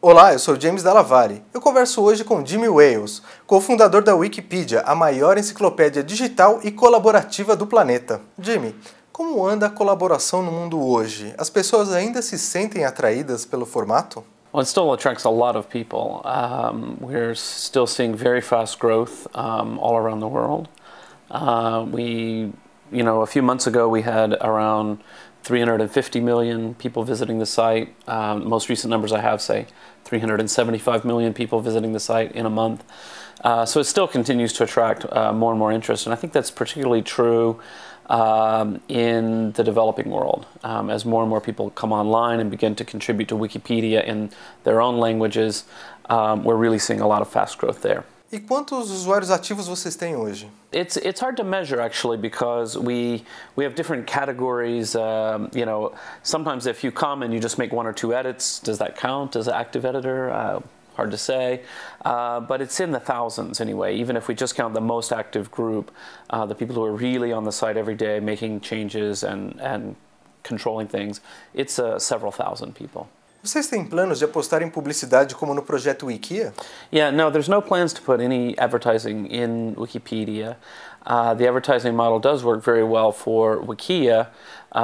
Olá, eu sou James Dalla Valle. Eu converso hoje com Jimmy Wales, cofundador da Wikipedia, a maior enciclopédia digital e colaborativa do planeta. Jimmy, como anda a colaboração no mundo hoje? As pessoas ainda se sentem atraídas pelo formato? Well, it still attracts a lot of people. We're still seeing very fast growth all around the world. A few months ago we had around 350 million people visiting the site. The most recent numbers I have say 375 million people visiting the site in a month. So it still continues to attract more and more interest, and I think that's particularly true in the developing world. As more and more people come online and begin to contribute to Wikipedia in their own languages, we're really seeing a lot of fast growth there. E quantos usuários ativos vocês têm hoje? It's hard to measure actually because we have different categories. Sometimes if you come and you just make one or two edits, does that count as an active editor? Hard to say, but it's in the thousands anyway. Even if we just count the most active group, the people who are really on the site every day making changes and controlling things, it's several thousand people. Vocês têm planos de apostar em publicidade como no projeto Wikia? Yeah, no, there's no plans to put any advertising in Wikipedia. The advertising model does work very well for Wikia,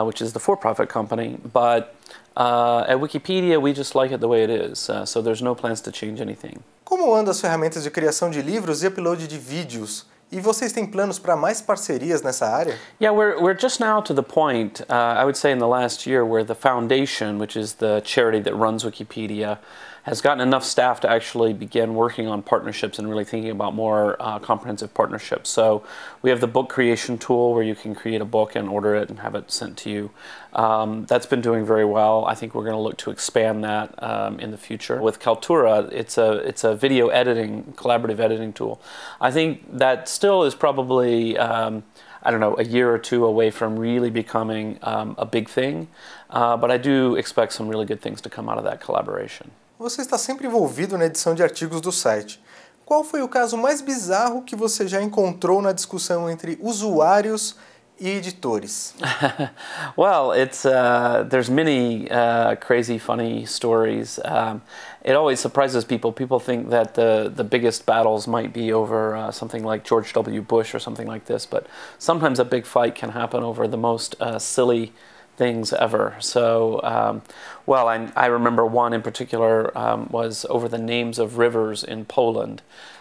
which is the for-profit company, but at Wikipedia we just like it the way it is, so there's no plans to change anything. Como andam as ferramentas de criação de livros e upload de vídeos? E vocês têm planos para mais parcerias nessa área? Yeah, we're just now to the point, I would say in the last year, where the foundation, which is the charity that runs Wikipedia, has gotten enough staff to actually begin working on partnerships and really thinking about more comprehensive partnerships. So we have the book creation tool where you can create a book and order it and have it sent to you. That's been doing very well. I think we're going to look to expand that in the future. With Kaltura, it's a video editing, collaborative editing tool. I think that still is probably a year or two away from really becoming a big thing, but I do expect some really good things to come out of that collaboration. Você está sempre envolvido na edição de artigos do site. Qual foi o caso mais bizarro que você já encontrou na discussão entre usuários e editores? Well, there's many crazy, funny stories. It always surprises people. People think that the biggest battles might be over something like George W. Bush or something like this, but sometimes a big fight can happen over the most silly things ever. So, I remember one in particular was over the names of rivers in Poland.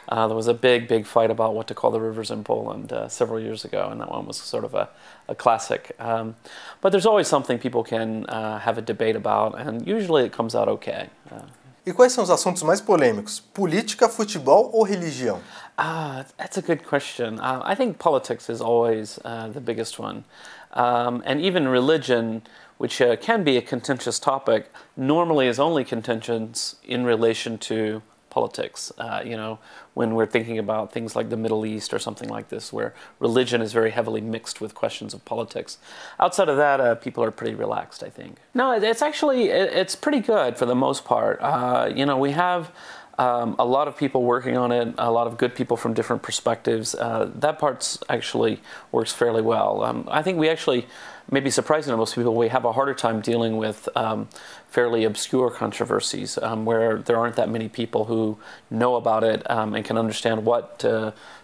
There was a big fight about what to call the rivers in Poland several years ago, and that one was sort of a classic. But there's always something people can have a debate about, and usually it comes out okay. E quais são os assuntos mais polêmicos? Política, futebol ou religião? That's a good question. I think politics is always the biggest one. And even religion, which can be a contentious topic, normally is only contentious in relation to politics. When we're thinking about things like the Middle East or something like this, where religion is very heavily mixed with questions of politics. Outside of that, people are pretty relaxed, I think. No, it's pretty good for the most part. We have a lot of people working on it, a lot of good people from different perspectives. That part actually works fairly well. I think we actually, maybe surprising to most people, we have a harder time dealing with fairly obscure controversies where there aren't that many people who know about it and can understand what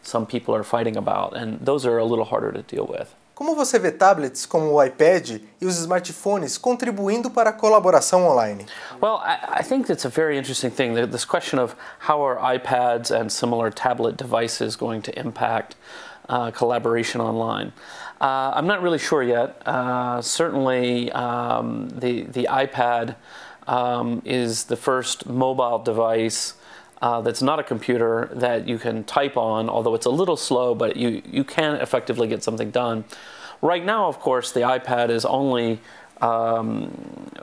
some people are fighting about, and those are a little harder to deal with. Como você vê tablets como o iPad e os smartphones contribuindo para a colaboração online? Well, I think that's a very interesting thing. This question of how are iPads and similar tablet devices going to impact collaboration online. I'm not really sure yet. Certainly the iPad is the first mobile device that's not a computer that you can type on, although it's a little slow, but you can effectively get something done. Right now, of course, the iPad is only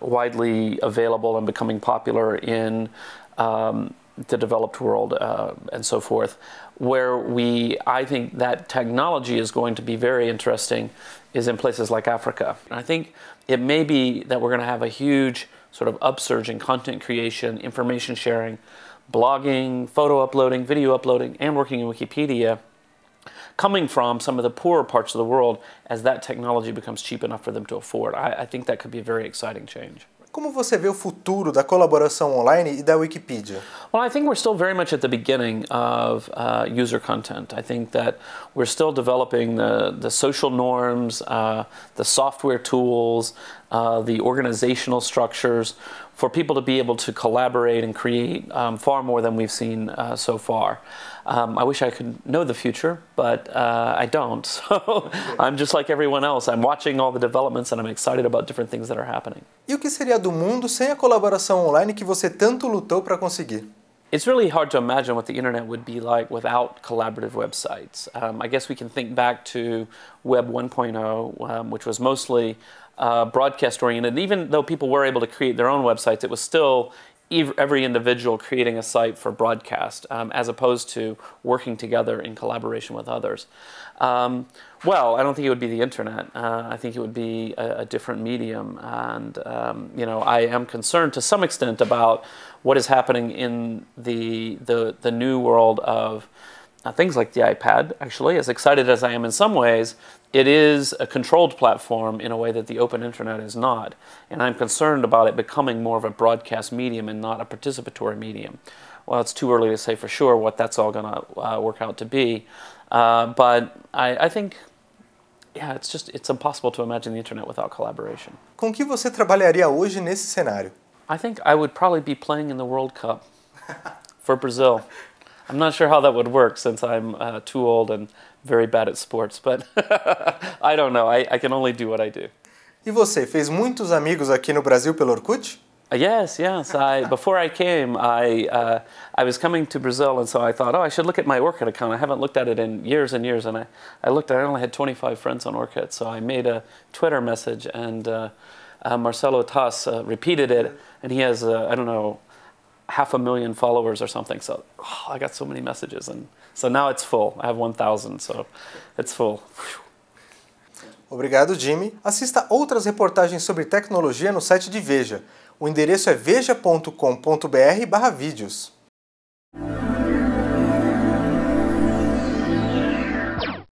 widely available and becoming popular in the developed world and so forth. Where I think that technology is going to be very interesting is in places like Africa. And I think it may be that we're going to have a huge sort of upsurge in content creation, information sharing, blogging, photo uploading, video uploading, and working in Wikipedia, coming from some of the poorer parts of the world as that technology becomes cheap enough for them to afford. I think that could be a very exciting change. Como você vê o futuro da colaboração online e da Wikipedia? Well, I think we're still very much at the beginning of user content. I think that we're still developing the social norms, the software tools, the organizational structures for people to be able to collaborate and create far more than we've seen so far. I wish I could know the future, but I don't. So I'm just like everyone else. I'm watching all the developments and I'm excited about different things that are happening. E o que seria do mundo sem a colaboração online que você tanto lutou para conseguir? It's really hard to imagine what the internet would be like without collaborative websites. I guess we can think back to Web 1.0, which was mostly broadcast-oriented. Even though people were able to create their own websites, it was still every individual creating a site for broadcast, as opposed to working together in collaboration with others. Well, I don't think it would be the internet. I think it would be a different medium. And, I am concerned to some extent about what is happening in the new world of things like the iPad, actually. As excited as I am in some ways, it is a controlled platform in a way that the open internet is not. And I'm concerned about it becoming more of a broadcast medium and not a participatory medium. Well, it's too early to say for sure what that's all going to work out to be. But I think, yeah, it's impossible to imagine the internet without collaboration. Com que você trabalharia hoje nesse cenário? I think I would probably be playing in the World Cup for Brazil. I'm not sure how that would work since I'm too old and very bad at sports, but I don't know. I can only do what I do. E você, fez muitos amigos aqui no Brasil pelo Orkut? Yes. Before I came, I was coming to Brazil, and so I thought, I should look at my Orkut account. I haven't looked at it in years and years, and I looked at it. I only had 25 friends on Orkut, so I made a Twitter message, and Marcelo Tass repeated it, and he has, 500,000 followers or something. So I got so many messages, and so now it's full. I have 1,000, so it's full. Obrigado, Jimmy. Assista outras reportagens sobre tecnologia no site de Veja. O endereço é veja.com.br/vídeos.